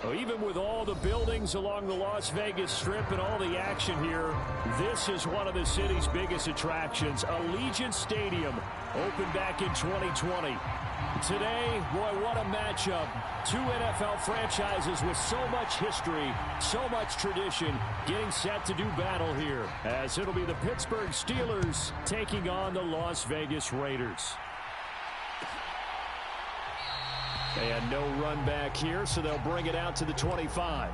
Well, even with all the buildings along the Las Vegas Strip and all the action here, this is one of the city's biggest attractions. Allegiant Stadium opened back in 2020. Today, boy, what a matchup. Two NFL franchises with so much history, so much tradition, getting set to do battle here, as it'll be the Pittsburgh Steelers taking on the Las Vegas Raiders. And no run back here, so they'll bring it out to the 25.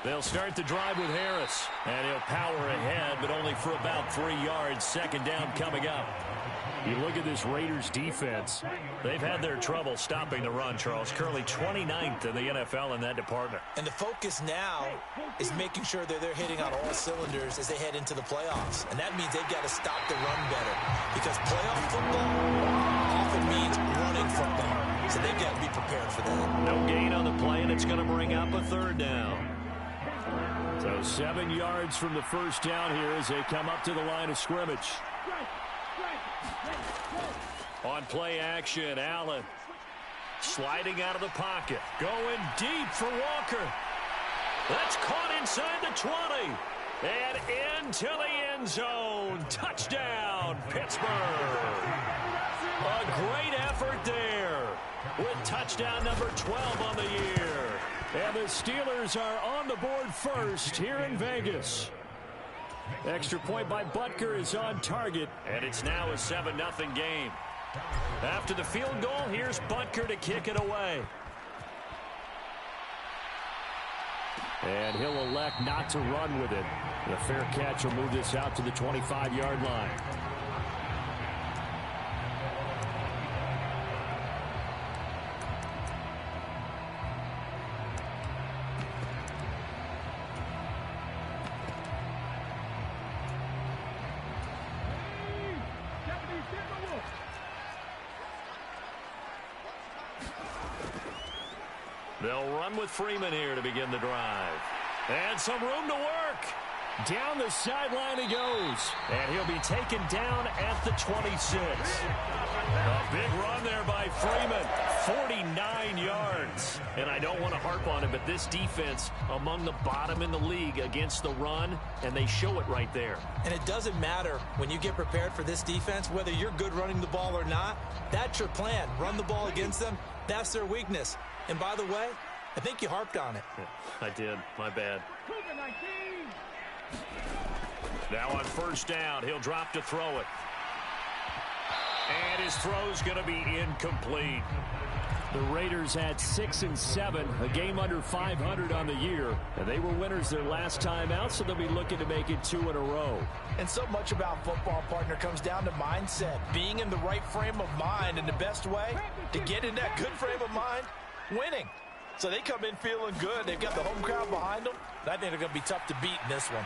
They'll start the drive with Harris, and he'll power ahead, but only for about 3 yards. Second down coming up. You look at this Raiders defense. They've had their trouble stopping the run, Charles. Currently 29th in the NFL in that department. And the focus now is making sure that they're hitting on all cylinders as they head into the playoffs. And that means they've got to stop the run better, because playoff football often means running football. So they've got to be prepared for that. No gain on the play, and it's going to bring up a third down. So 7 yards from the first down here as they come up to the line of scrimmage. On play action, Allen sliding out of the pocket. Going deep for Walker. That's caught inside the 20. And into the end zone. Touchdown, Pittsburgh. A great effort there with touchdown number 12 on the year. And the Steelers are on the board first here in Vegas. Extra point by Butker is on target, and it's now a 7-0 game. After the field goal, here's Butker to kick it away. And he'll elect not to run with it. The fair catch will move this out to the 25-yard line. They'll run with Freeman here to begin the drive. And some room to work. Down the sideline he goes. And he'll be taken down at the 26. A big run there by Freeman. 49 yards. And I don't want to harp on it, but this defense among the bottom in the league against the run, and they show it right there. And it doesn't matter when you get prepared for this defense, whether you're good running the ball or not. That's your plan. Run the ball against them. That's their weakness. And by the way, I think you harped on it. Yeah, I did. My bad. Now on first down, he'll drop to throw it. And his throw's going to be incomplete. The Raiders had 6 and 7, a game under 500 on the year. And they were winners their last time out, so they'll be looking to make it 2 in a row. And so much about football, partner, comes down to mindset. Being in the right frame of mind, and the best way to get in that good frame of mind, winning. So they come in feeling good. They've got the home crowd behind them. And I think they're going to be tough to beat in this one.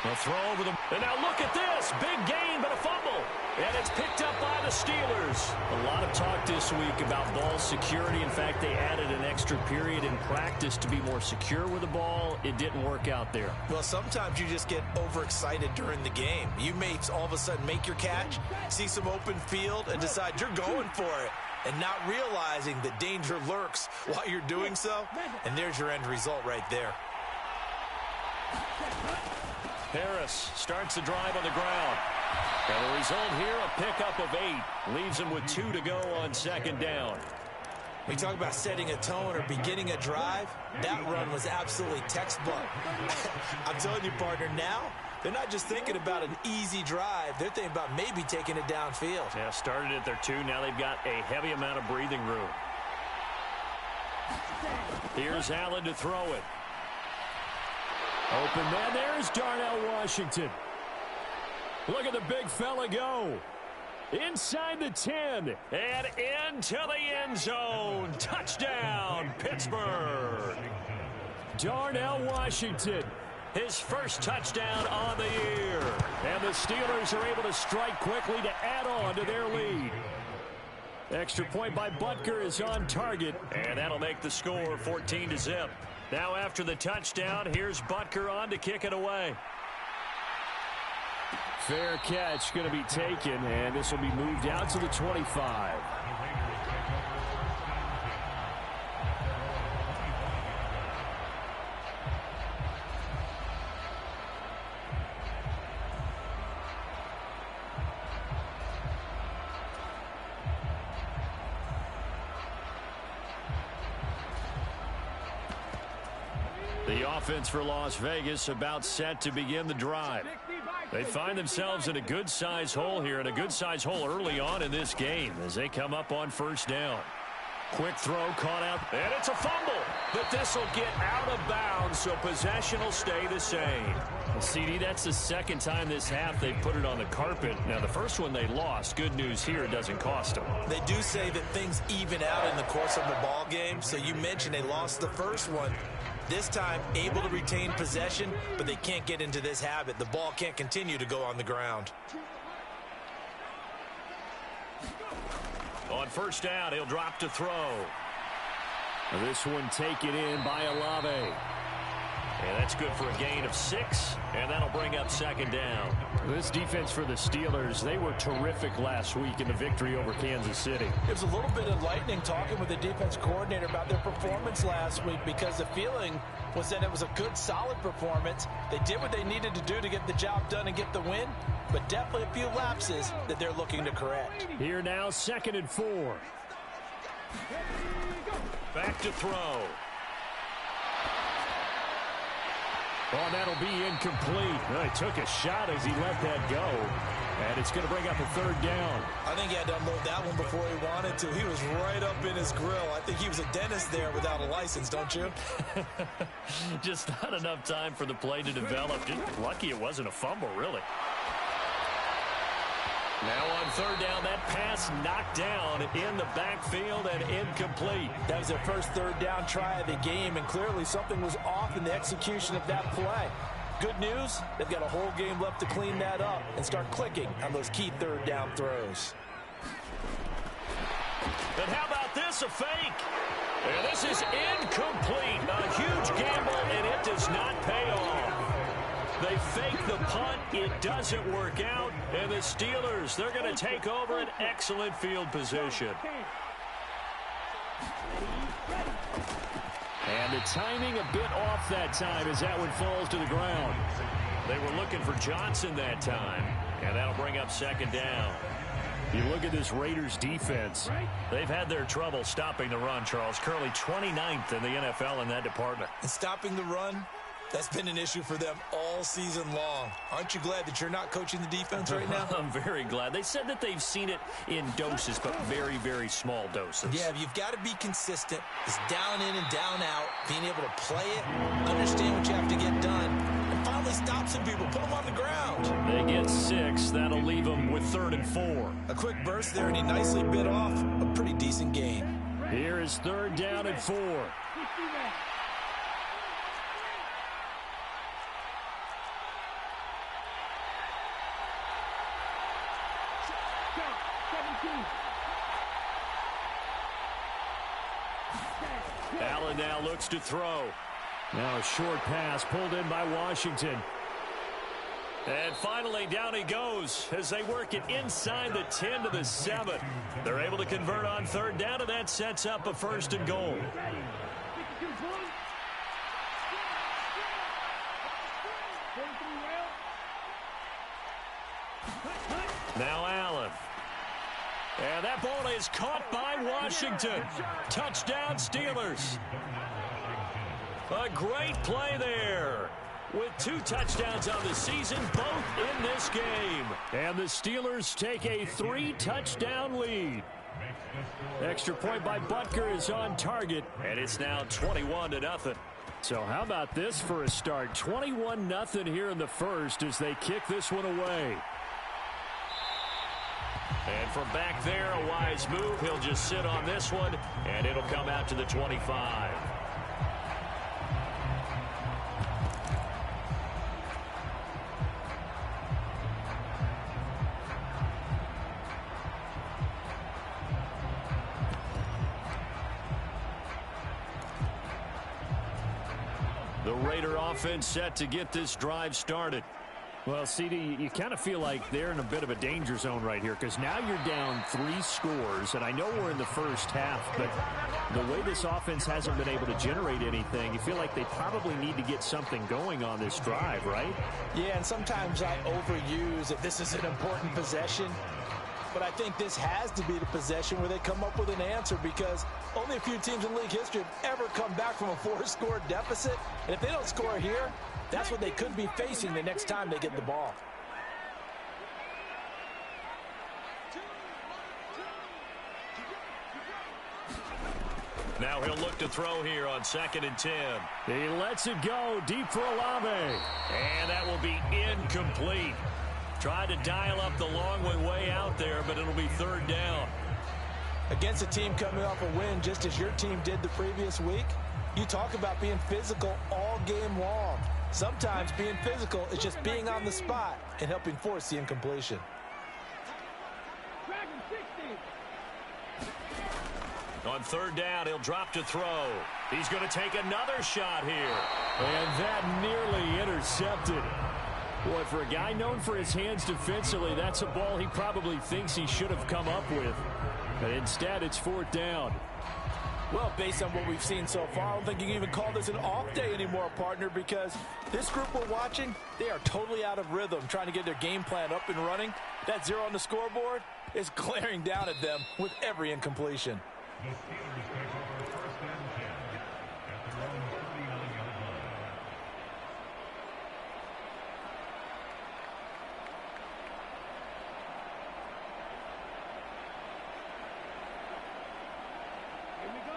They'll throw over them. And now look at this. Big gain, but a fumble. And it's picked up by the Steelers. A lot of talk this week about ball security. In fact, they added an extra period in practice to be more secure with the ball. It didn't work out there. Well, sometimes you just get overexcited during the game. You may all of a sudden make your catch, see some open field, and decide you're going for it, and not realizing that danger lurks while you're doing so. And there's your end result right there. Harris starts the drive on the ground. And the result here, a pickup of 8. Leaves him with 2 to go on second down. We talk about setting a tone or beginning a drive. That run was absolutely textbook. I'm telling you, partner, now they're not just thinking about an easy drive. They're thinking about maybe taking it downfield. Yeah, started at their 2. Now they've got a heavy amount of breathing room. Here's Allen to throw it. Open man. There's Darnell Washington. Look at the big fella go. inside the 10, and into the end zone. Touchdown, Pittsburgh. Darnell Washington, his first touchdown on the year. And the Steelers are able to strike quickly to add on to their lead. Extra point by Butker is on target, and that'll make the score 14-0. Now after the touchdown, here's Butker on to kick it away. Fair catch going to be taken, and this will be moved out to the 25. The offense for Las Vegas about set to begin the drive. They find themselves in a good-sized hole here, and a good-sized hole early on in this game as they come up on first down. Quick throw caught out, and it's a fumble. But this will get out of bounds, so possession will stay the same. CD, that's the second time this half they've put it on the carpet. Now, the first one they lost. Good news here, it doesn't cost them. They do say that things even out in the course of the ball game. So you mentioned they lost the first one. This time, able to retain possession, but they can't get into this habit. The ball can't continue to go on the ground. On first down, he'll drop to throw. This one taken in by Olave. And that's good for a gain of 6, and that'll bring up second down. This defense for the Steelers, they were terrific last week in the victory over Kansas City. It was a little bit enlightening talking with the defense coordinator about their performance last week, because the feeling was that it was a good, solid performance. They did what they needed to do to get the job done and get the win, but definitely a few lapses that they're looking to correct. Here now, 2nd and 4. Back to throw. Oh, that'll be incomplete. Well, he took a shot as he let that go. And it's going to bring up a 3rd down. I think he had to unload that one before he wanted to. He was right up in his grill. I think he was a dentist there without a license, don't you? Just not enough time for the play to develop. Just lucky it wasn't a fumble, really. Now on 3rd down, that pass knocked down in the backfield and incomplete. That was their first 3rd down try of the game, and clearly something was off in the execution of that play. Good news, they've got a whole game left to clean that up and start clicking on those key 3rd down throws. And how about this, a fake? And this is incomplete. A huge gamble, and it does not pay off. They fake the punt. It doesn't work out. And the Steelers, they're going to take over an excellent field position. And the timing a bit off that time as that one falls to the ground. They were looking for Johnson that time. And that'll bring up 2nd down. You look at this Raiders defense. They've had their trouble stopping the run, Charles. Currently 29th in the NFL in that department. And stopping the run, that's been an issue for them all season long. Aren't you glad that you're not coaching the defense right now? I'm very glad. They said that they've seen it in doses, but very, very small doses. Yeah, you've got to be consistent. It's down in and down out, being able to play it, understand what you have to get done, and finally stop some people, put them on the ground. They get 6. That'll leave them with 3rd and 4. A quick burst there, and he nicely bit off a pretty decent gain. Here is 3rd down and 4. Allen now looks to throw. Now a short pass pulled in by Washington. And finally down he goes as they work it inside the 10 to the 7. They're able to convert on 3rd down, and that sets up a 1st and goal. Now Allen. And that ball is caught by Washington. Touchdown, Steelers. A great play there. With 2 touchdowns on the season, both in this game. And the Steelers take a 3-touchdown lead. Extra point by Butker is on target. And it's now 21-0. So how about this for a start? 21-0 here in the first as they kick this one away. And from back there, a wise move. He'll just sit on this one, and it'll come out to the 25. The Raider offense set to get this drive started. Well, CD, you kind of feel like they're in a bit of a danger zone right here because now you're down 3 scores, and I know we're in the first half, but the way this offense hasn't been able to generate anything, you feel like they probably need to get something going on this drive, right? Yeah, and sometimes I overuse if this is an important possession. But I think this has to be the possession where they come up with an answer because only a few teams in league history have ever come back from a 4-score deficit. And if they don't score here, that's what they could be facing the next time they get the ball. Now he'll look to throw here on 2nd and 10. He lets it go deep for Olave. And that will be incomplete. Tried to dial up the long one way out there, but it'll be 3rd down. Against a team coming off a win just as your team did the previous week, you talk about being physical all game long. Sometimes being physical is just being on the spot and helping force the incompletion. On 3rd down, he'll drop to throw. He's going to take another shot here. And that nearly intercepted. Boy, for a guy known for his hands defensively, that's a ball he probably thinks he should have come up with. But instead, it's 4th down. Well, based on what we've seen so far, I don't think you can even call this an off day anymore, partner, because this group we're watching, they are totally out of rhythm, trying to get their game plan up and running. That 0 on the scoreboard is glaring down at them with every incompletion.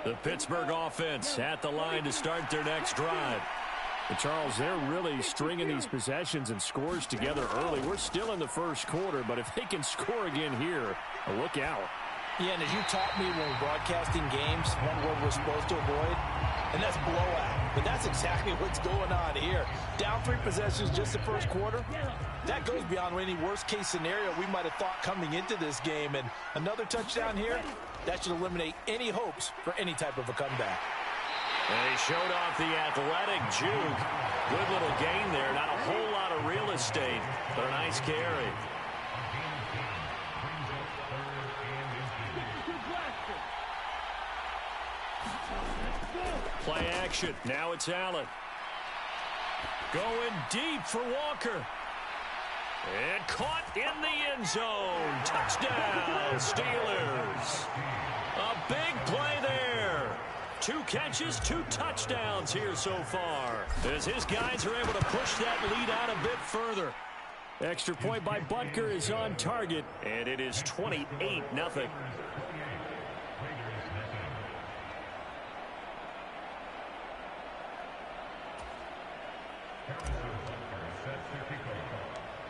The Pittsburgh offense at the line to start their next drive. And Charles, they're really stringing these possessions and scores together early. We're still in the first quarter, but if they can score again here, look out. Yeah, and as you taught me when we're broadcasting games, one word we're supposed to avoid, and that's blowout. But that's exactly what's going on here. Down 3 possessions just the first quarter. That goes beyond any worst-case scenario we might have thought coming into this game. And another touchdown here, that should eliminate any hopes for any type of a comeback. And he showed off the athletic juke. Good little gain there. Not a whole lot of real estate, but a nice carry. Play action. Now it's Allen. Going deep for Walker. And caught in the end zone. Touchdown, Steelers. A big play there. 2 catches, 2 touchdowns here so far, as his guys are able to push that lead out a bit further. Extra point by Butker is on target, and it is 28-0.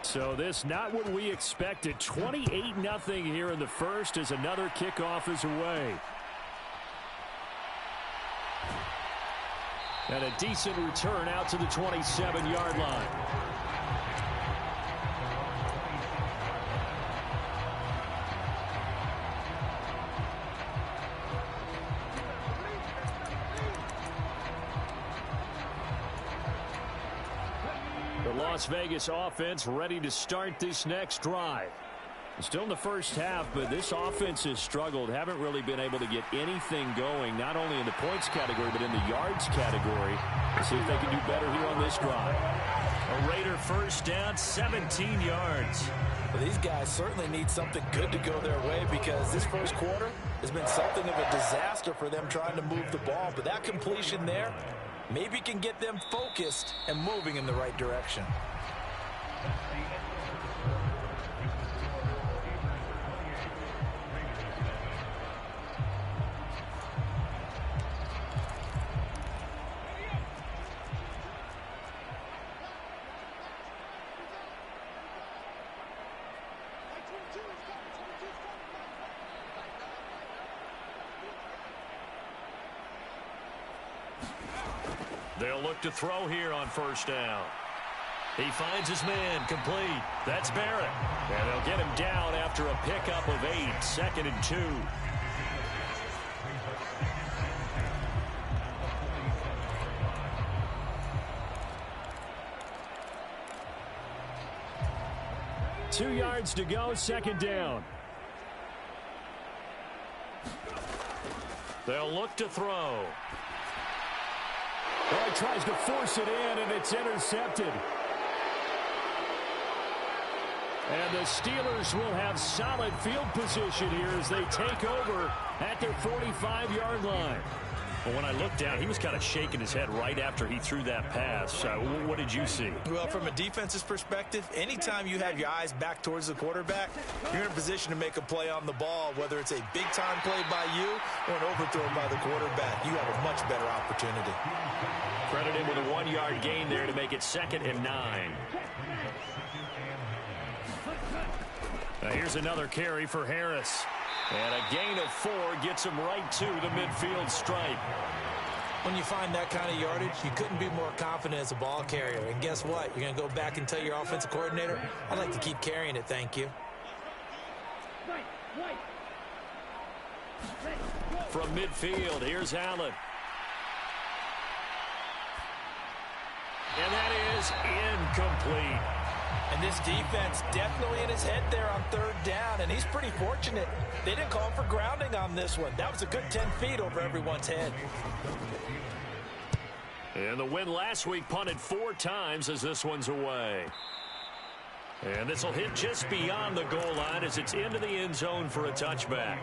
So this not what we expected. 28-0 here in the first as another kickoff is away. And a decent return out to the 27-yard line. The Las Vegas offense ready to start this next drive. Still in the first half, but this offense has struggled. Haven't really been able to get anything going, not only in the points category, but in the yards category. Let's see if they can do better here on this drive. A Raider first down, 17 yards. Well, these guys certainly need something good to go their way because this first quarter has been something of a disaster for them trying to move the ball. But that completion there maybe can get them focused and moving in the right direction. look to throw here on first down. He finds his man, complete. That's Barrett. And they'll get him down after a pickup of 8, 2nd and 2. Two yards to go, 2nd down. They'll look to throw. Oh, he tries to force it in, and it's intercepted. And the Steelers will have solid field position here as they take over at their 45-yard line. Well, when I looked down, he was kind of shaking his head right after he threw that pass. What did you see? Well, from a defense's perspective, anytime you have your eyes back towards the quarterback, you're in a position to make a play on the ball, whether it's a big-time play by you or an overthrow by the quarterback. You have a much better opportunity. Credit him with a 1-yard gain there to make it 2nd and 9. Now here's another carry for Harris. And a gain of 4 gets him right to the midfield stripe. When you find that kind of yardage, you couldn't be more confident as a ball carrier. And guess what? You're going to go back and tell your offensive coordinator, I'd like to keep carrying it, thank you. From midfield, here's Allen. And that is incomplete. And this defense definitely in his head there on 3rd down, and he's pretty fortunate. They didn't call for grounding on this one. That was a good 10 feet over everyone's head. And the win last week punted 4 times as this one's away. And this will hit just beyond the goal line as it's into the end zone for a touchback.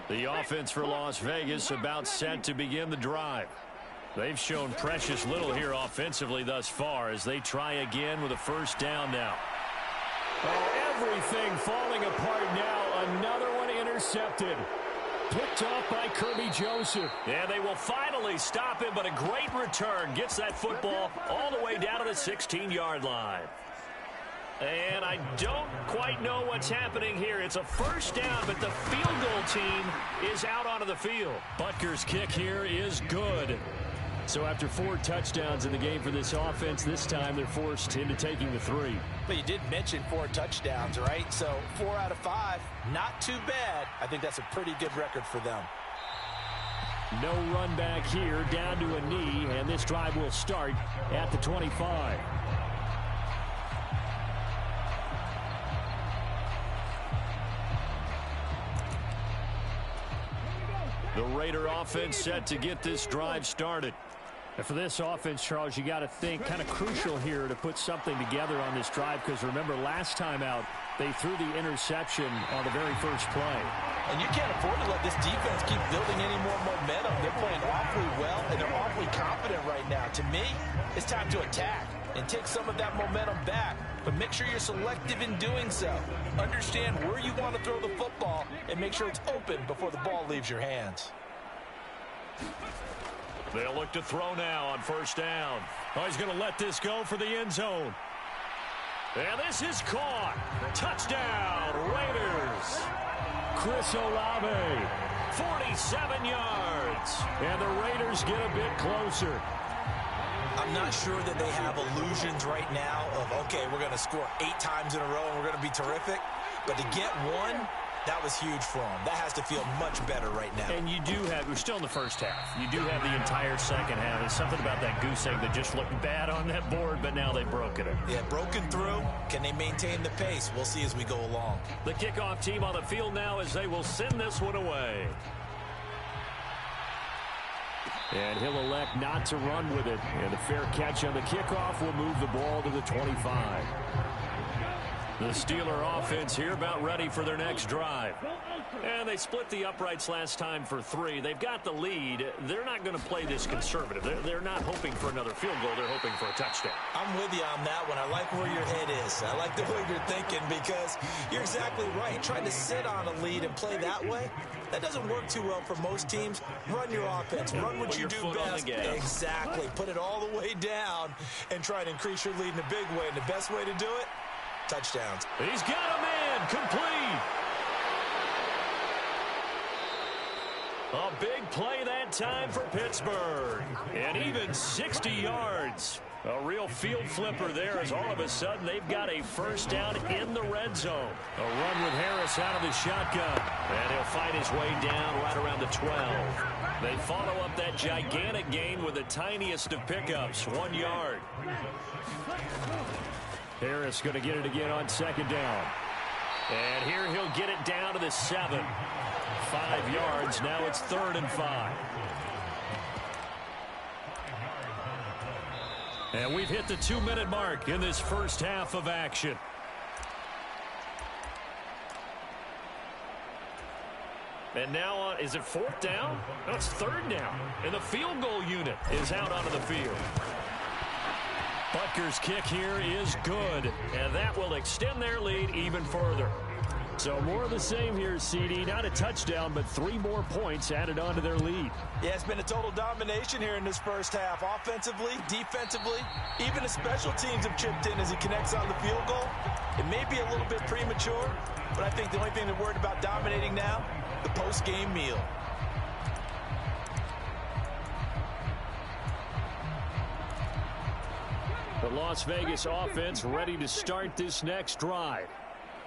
The offense for Las Vegas about set to begin the drive. They've shown precious little here offensively thus far as they try again with a 1st down now. Oh, everything falling apart now. Another one intercepted. Picked off by Kirby Joseph. Yeah, they will finally stop him, but a great return. Gets that football all the way down to the 16-yard line. And I don't quite know what's happening here. It's a 1st down, but the field goal team is out onto the field. Butker's kick here is good. So after 4 touchdowns in the game for this offense, this time they're forced into taking the 3. But you did mention 4 touchdowns, right? So 4 out of 5, not too bad. I think that's a pretty good record for them. No run back here, down to a knee, and this drive will start at the 25. The Raider offense set to get this drive started. And for this offense, Charles, you got to think kind of crucial here to put something together on this drive, because remember last time out they threw the interception on the very first play. And you can't afford to let this defense keep building any more momentum. They're playing awfully well, and they're awfully confident right now. To me, it's time to attack and take some of that momentum back. But make sure you're selective in doing so. Understand where you want to throw the football and make sure it's open before the ball leaves your hands. They'll look to throw now on 1st down. Oh, he's going to let this go for the end zone. And this is caught. Touchdown, Raiders. Chris Olave. 47 yards. And the Raiders get a bit closer. I'm not sure that they have illusions right now of, okay, we're going to score 8 times in a row and we're going to be terrific. But to get 1, that was huge for them. That has to feel much better right now. And you do have, we're still in the first half. You do have the entire second half. There's something about that goose egg that just looked bad on that board, but now they've broken it. Yeah, broken through. Can they maintain the pace? We'll see as we go along. The kickoff team on the field now as they will send this one away. And he'll elect not to run with it. And a fair catch on the kickoff will move the ball to the 25. The Steeler offense here about ready for their next drive. And they split the uprights last time for 3. They've got the lead. They're not going to play this conservative. They're not hoping for another field goal. They're hoping for a touchdown. I'm with you on that one. I like where your head is. I like the way you're thinking because you're exactly right. Trying to sit on a lead and play that way, that doesn't work too well for most teams. Run your offense. Run what you do best. Exactly. Put it all the way down and try to increase your lead in a big way. And the best way to do it, touchdowns. He's got a man complete. A big play that time for Pittsburgh. And even 60 yards. A real field flipper there as all of a sudden they've got a first down in the red zone. A run with Harris out of the shotgun. And he'll fight his way down right around the 12. They follow up that gigantic gain with the tiniest of pickups, 1 yard. Harris going to get it again on second down. And here he'll get it down to the 7. 5 yards. Now it's 3rd and 5. And we've hit the 2-minute mark in this first half of action. And now, is it 4th down? No, it's 3rd down. And the field goal unit is out onto the field. Butker's kick here is good. And that will extend their lead even further. So more of the same here, CD. Not a touchdown, but 3 more points added on to their lead. Yeah, it's been a total domination here in this first half. Offensively, defensively, even the special teams have chipped in as he connects on the field goal. It may be a little bit premature, but I think the only thing they're worried about dominating now, the post-game meal. The Las Vegas offense ready to start this next drive.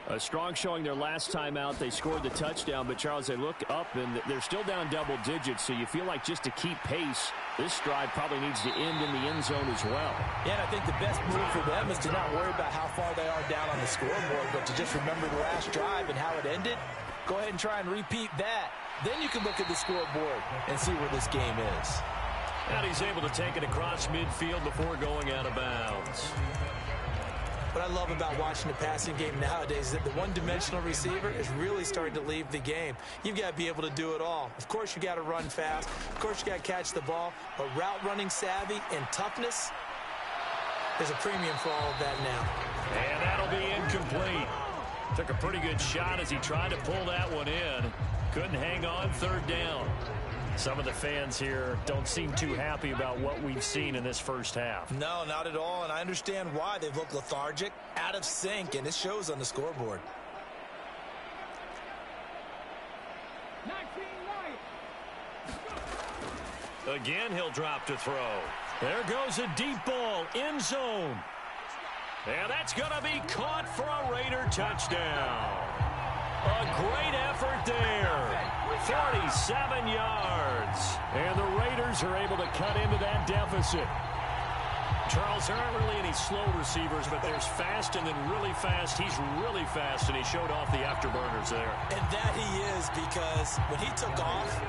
A strong showing their last time out. They scored the touchdown, but, Charles, they look up, and they're still down double digits, so you feel like just to keep pace, this drive probably needs to end in the end zone as well. Yeah, and I think the best move for them is to not worry about how far they are down on the scoreboard, but to just remember the last drive and how it ended. Go ahead and try and repeat that. Then you can look at the scoreboard and see where this game is. And he's able to take it across midfield before going out of bounds. What I love about watching the passing game nowadays is that the one-dimensional receiver is really starting to leave the game. You've got to be able to do it all. Of course, you got to run fast. Of course, you got to catch the ball. But route running savvy and toughness, there's a premium for all of that now. And that'll be incomplete. Took a pretty good shot as he tried to pull that one in. Couldn't hang on, 3rd down. Some of the fans here don't seem too happy about what we've seen in this first half. No, not at all, and I understand why. They've looked lethargic, out of sync, and it shows on the scoreboard. Again, he'll drop to throw. There goes a deep ball, end zone. And that's going to be caught for a Raider touchdown. A great effort there. 47 yards. And the Raiders are able to cut into that deficit. Charles, there aren't really any slow receivers, but there's fast and then really fast. He's really fast, and he showed off the afterburners there. And that he is, because when he took off,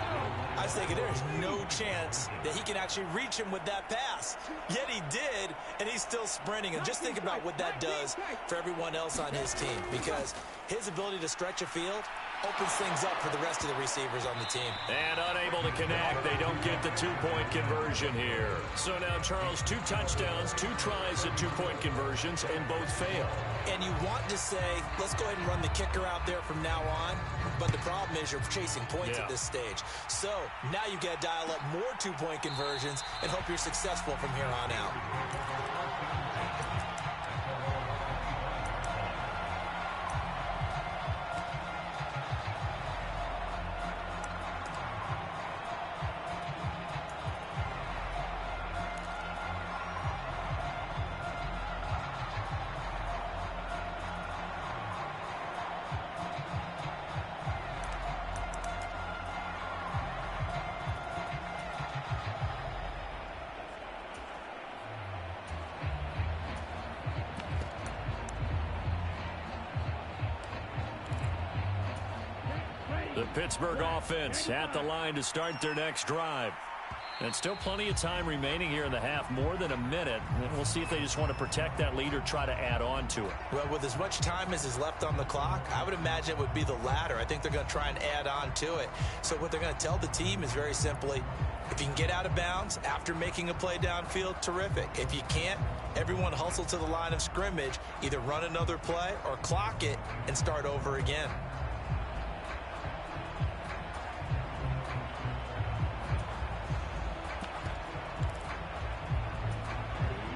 I was thinking there's no chance that he can actually reach him with that pass. Yet he did, and he's still sprinting. And just think about what that does for everyone else on his team, because his ability to stretch a field opens things up for the rest of the receivers on the team. And unable to connect. They don't get the 2-point conversion here. So now, Charles, 2 touchdowns, 2 tries at 2-point conversions, and both fail. And you want to say, let's go ahead and run the kicker out there from now on. But the problem is you're chasing points at this stage. So now you've got to dial up more 2-point conversions and hope you're successful from here on out. The Pittsburgh offense at the line to start their next drive. And still plenty of time remaining here in the half, more than a minute. And we'll see if they just want to protect that lead or try to add on to it. Well, with as much time as is left on the clock, I would imagine it would be the latter. I think they're going to try and add on to it. So what they're going to tell the team is very simply, if you can get out of bounds after making a play downfield, terrific. If you can't, everyone hustle to the line of scrimmage, either run another play or clock it and start over again.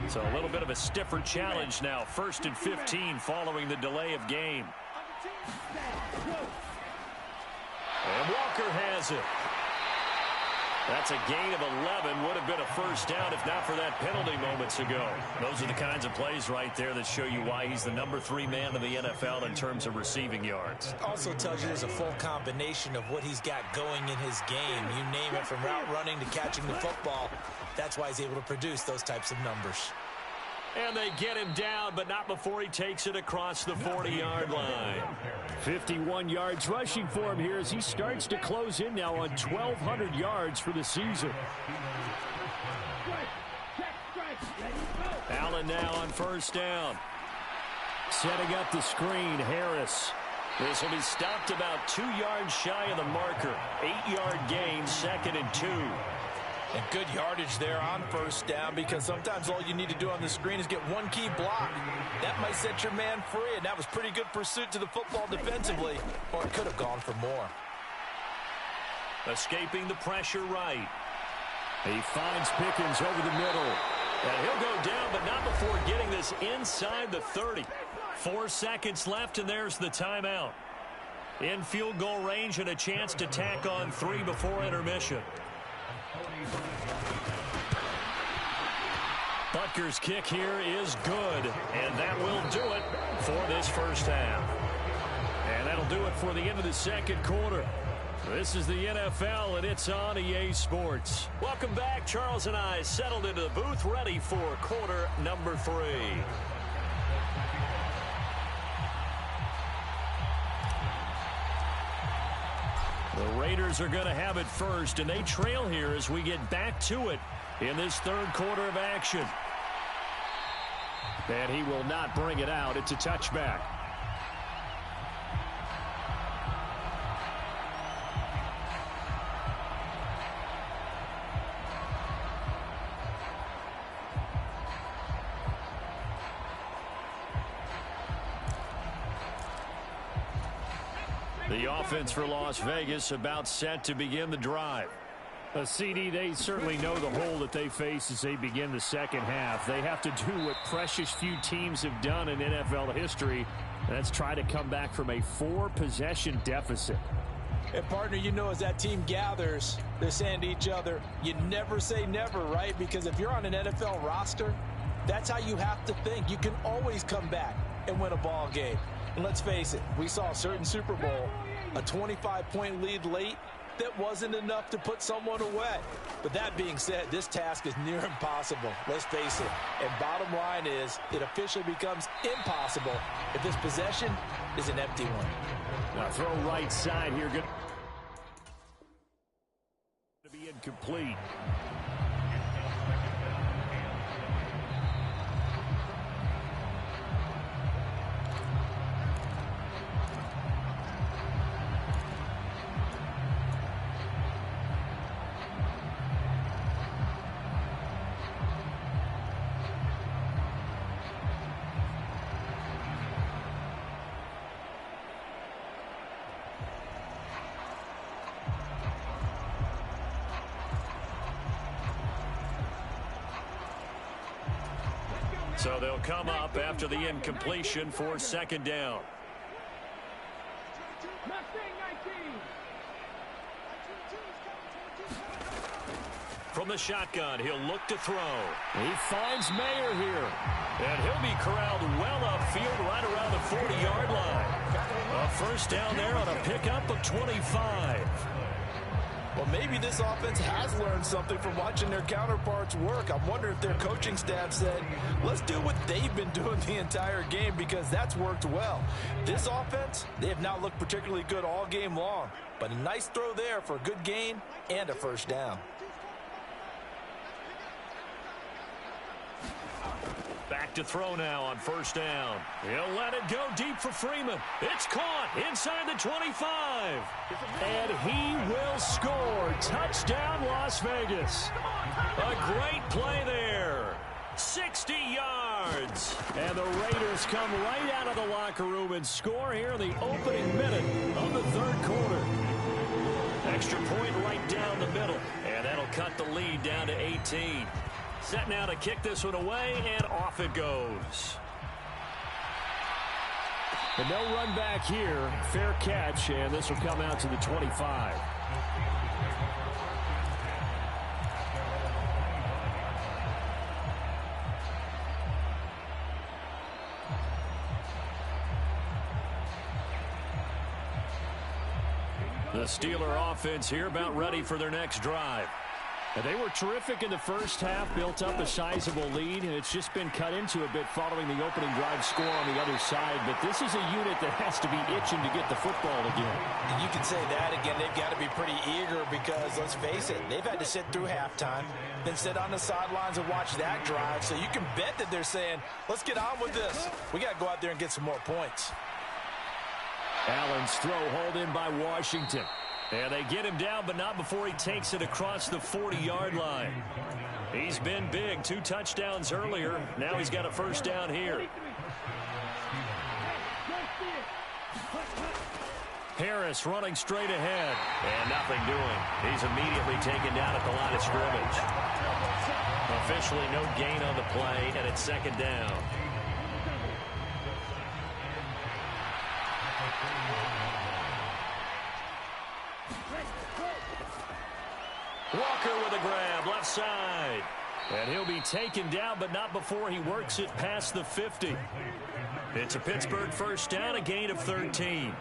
So a little bit of a stiffer challenge now. 1st and 15 following the delay of game. And Walker has it. That's a gain of 11. Would have been a first down if not for that penalty moments ago. Those are the kinds of plays right there that show you why he's the #3 man in the NFL in terms of receiving yards. Also tells you there's a full combination of what he's got going in his game. You name it, from route running to catching the football. That's why he's able to produce those types of numbers. And they get him down, but not before he takes it across the 40-yard line. 51 yards rushing for him here as he starts to close in now on 1,200 yards for the season. Allen now on first down. Setting up the screen, Harris. This will be stopped about 2 yards shy of the marker. 8-yard gain, 2nd and 2. And good yardage there on first down, because sometimes all you need to do on the screen is get one key block. That might set your man free, and that was pretty good pursuit to the football defensively, or it could have gone for more. Escaping the pressure right. He finds Pickens over the middle. And he'll go down, but not before getting this inside the 30. 4 seconds left, and there's the timeout. In field goal range and a chance to tack on 3 before intermission. Butker's kick here is good, and that will do it for this first half. And that'll do it for the end of the second quarter. This is the NFL, and it's on EA Sports. Welcome back. Charles and I settled into the booth, ready for quarter number 3. The Raiders are going to have it first, and they trail here as we get back to it in this third quarter of action. And he will not bring it out. It's a touchback. The offense for Las Vegas about set to begin the drive. CD, they certainly know the hole that they face as they begin the second half. They have to do what precious few teams have done in NFL history, and that's try to come back from a 4-possession deficit. And, partner, you know, as that team gathers, they're saying to each other, you never say never, right? Because if you're on an NFL roster, that's how you have to think. You can always come back and win a ball game. And let's face it, we saw a certain Super Bowl, a 25-point lead late, that wasn't enough to put someone away. But that being said, this task is near impossible. Let's face it. And bottom line is, it officially becomes impossible if this possession is an empty one. Now throw right side here. Good to be incomplete. So they'll come up after the incompletion for second down. From the shotgun, he'll look to throw. He finds Mayer here. And he'll be corralled well upfield right around the 40-yard line. A first down there on a pickup of 25. Well, maybe this offense has learned something from watching their counterparts work. I'm wondering if their coaching staff said, let's do what they've been doing the entire game, because that's worked well. This offense, they have not looked particularly good all game long, but a nice throw there for a good gain and a first down. Back to throw now on first down. He'll let it go deep for Freeman. It's caught inside the 25. And he will score. Touchdown, Las Vegas. A great play there. 60 yards. And the Raiders come right out of the locker room and score here in the opening minute of the third quarter. Extra point right down the middle. And that'll cut the lead down to 18. Set now to kick this one away, and off it goes. And no run back here. Fair catch, and this will come out to the 25. The Steeler offense here about ready for their next drive. And they were terrific in the first half, built up a sizable lead, and it's just been cut into a bit following the opening drive score on the other side. But this is a unit that has to be itching to get the football again. And you can say that again. They've got to be pretty eager because, let's face it, they've had to sit through halftime, then sit on the sidelines and watch that drive. So you can bet that they're saying, let's get on with this. We got to go out there and get some more points. Allen's throw hauled in by Washington. And they get him down, but not before he takes it across the 40-yard line. He's been big. 2 touchdowns earlier. Now he's got a first down here. Harris running straight ahead. And nothing doing. He's immediately taken down at the line of scrimmage. Officially no gain on the play, and it's second down. Walker with a grab, left side. And he'll be taken down, but not before he works it past the 50. It's a Pittsburgh first down, a gain of 13.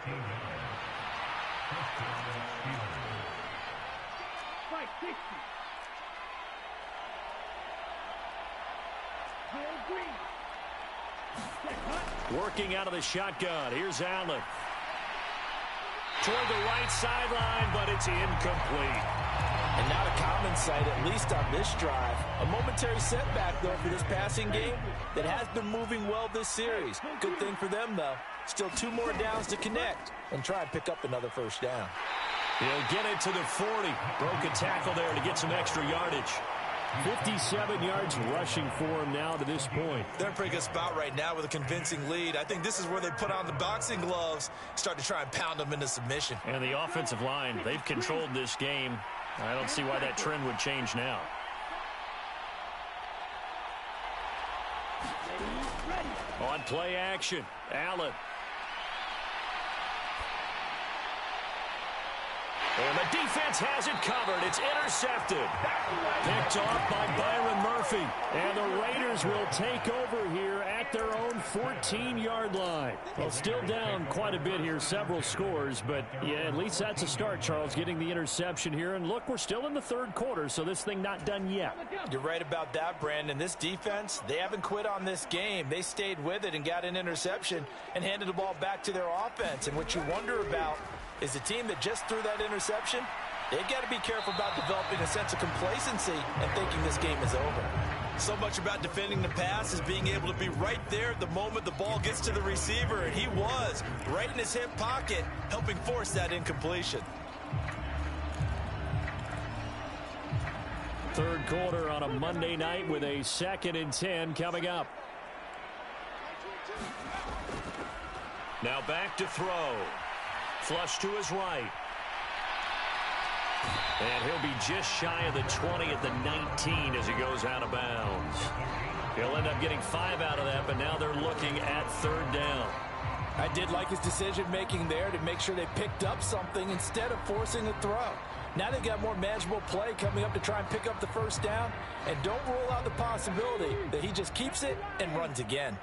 Working out of the shotgun. Here's Allen. Toward the right sideline, but it's incomplete. And not a common sight, at least on this drive. A momentary setback, though, for this passing game that has been moving well this series. Good thing for them, though. Still 2 more downs to connect and try and pick up another first down. He'll get it to the 40. Broke a tackle there to get some extra yardage. 57 yards rushing for him now to this point. They're in a pretty good spot right now with a convincing lead. I think this is where they put on the boxing gloves, start to try and pound them into submission. And the offensive line, they've controlled this game. I don't see why that trend would change now. On play action, Allen. And the defense has it covered. It's intercepted. Picked off by Byron Murphy. And the Raiders will take over here at their own 14-yard line. Well, still down quite a bit here, several scores. But, yeah, at least that's a start, Charles, getting the interception here. And, look, we're still in the third quarter, so this thing not done yet. You're right about that, Brandon. This defense, they haven't quit on this game. They stayed with it and got an interception and handed the ball back to their offense. And what you wonder about is the team that just threw that interception, they've got to be careful about developing a sense of complacency and thinking this game is over. So much about defending the pass is being able to be right there at the moment the ball gets to the receiver, and he was right in his hip pocket, helping force that incompletion. Third quarter on a Monday night with a 2nd and 10 coming up. Now back to throw. Flush to his right. And he'll be just shy of the 20 at the 19 as he goes out of bounds. He'll end up getting 5 out of that, but now they're looking at 3rd down. I did like his decision-making there to make sure they picked up something instead of forcing a throw. Now they've got more manageable play coming up to try and pick up the first down, and don't rule out the possibility that he just keeps it and runs again.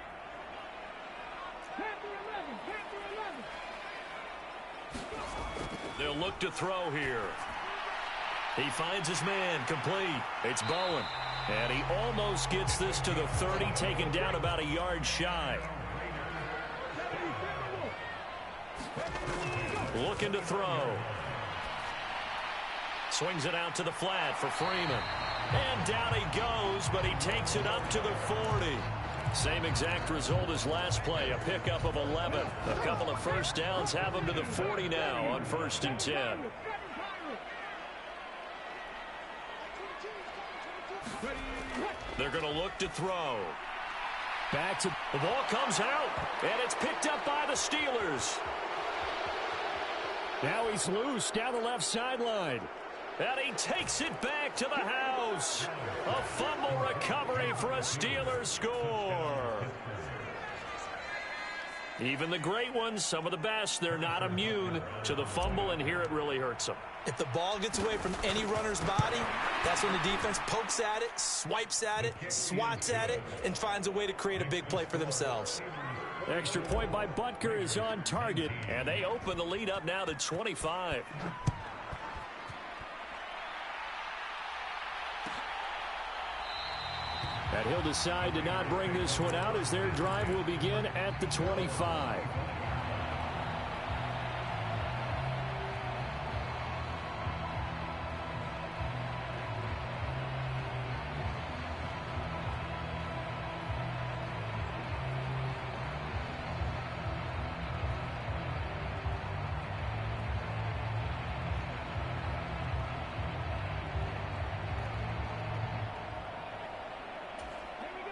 They'll look to throw here. He finds his man, complete. It's Bowen. And he almost gets this to the 30, taken down about a yard shy. Looking to throw. Swings it out to the flat for Freeman. And down he goes, but he takes it up to the 40. Same exact result as last play, a pickup of 11. A couple of first downs have him to the 40 now on 1st and 10. They're going to look to throw. Back to the ball comes out, and it's picked up by the Steelers. Now he's loose down the left sideline. And he takes it back to the house. A fumble recovery for a Steelers score. Even the great ones, some of the best, they're not immune to the fumble, and here it really hurts them. If the ball gets away from any runner's body, that's when the defense pokes at it, swipes at it, swats at it, and finds a way to create a big play for themselves. Extra point by Butker is on target, and they open the lead up now to 25. And he'll decide to not bring this one out as their drive will begin at the 25.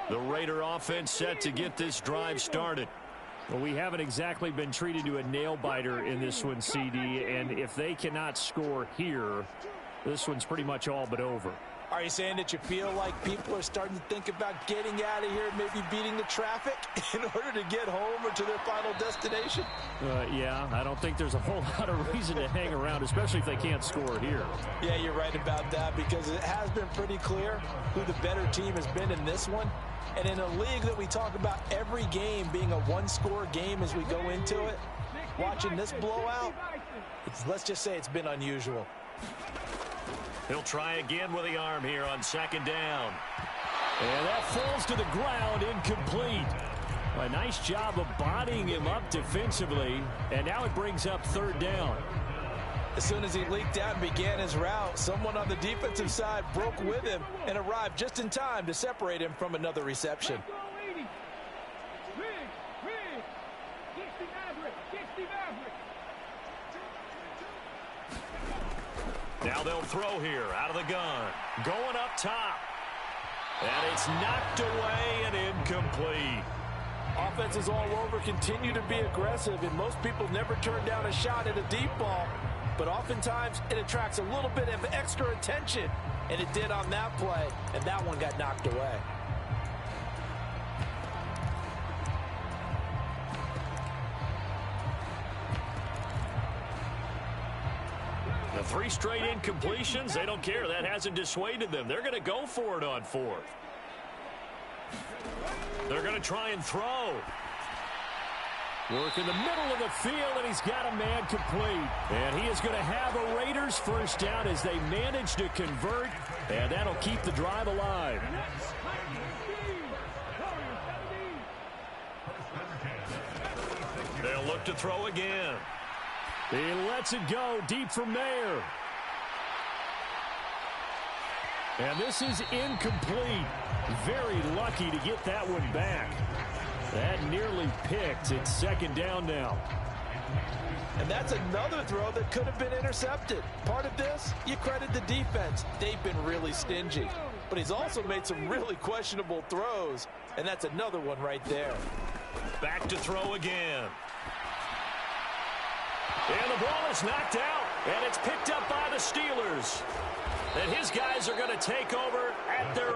The Raider offense set to get this drive started. Well, we haven't exactly been treated to a nail-biter in this one, CD, and if they cannot score here, this one's pretty much all but over. Are you saying that you feel like people are starting to think about getting out of here, maybe beating the traffic in order to get home or to their final destination? Yeah, I don't think there's a whole lot of reason to hang around, especially if they can't score here. Yeah, you're right about that, because it has been pretty clear who the better team has been in this one. And in a league that we talk about every game being a one-score game as we go into it, watching this blowout, let's just say it's been unusual. He'll try again with the arm here on second down. And that falls to the ground, incomplete. A nice job of bodying him up defensively, and now it brings up third down. As soon as he leaked out and began his route, someone on the defensive side broke with him and arrived just in time to separate him from another reception. Now they'll throw here out of the gun. Going up top. And it's knocked away and incomplete. Offenses all over continue to be aggressive, and most people never turn down a shot at a deep ball. But oftentimes it attracts a little bit of extra attention, and it did on that play, and that one got knocked away. The 3 straight incompletions, they don't care. That hasn't dissuaded them. They're going to go for it on 4th. They're going to try and throw. Work in the middle of the field, and he's got a man complete. And he is going to have a Raiders first down as they manage to convert, and that'll keep the drive alive. They'll look to throw again. He lets it go deep for Mayer. And this is incomplete. Very lucky to get that one back. That nearly picked. It's second down now. And that's another throw that could have been intercepted. Part of this, you credit the defense. They've been really stingy. But he's also made some really questionable throws. And that's another one right there. Back to throw again. And the ball is knocked out. And it's picked up by the Steelers. And his guys are going to take over at their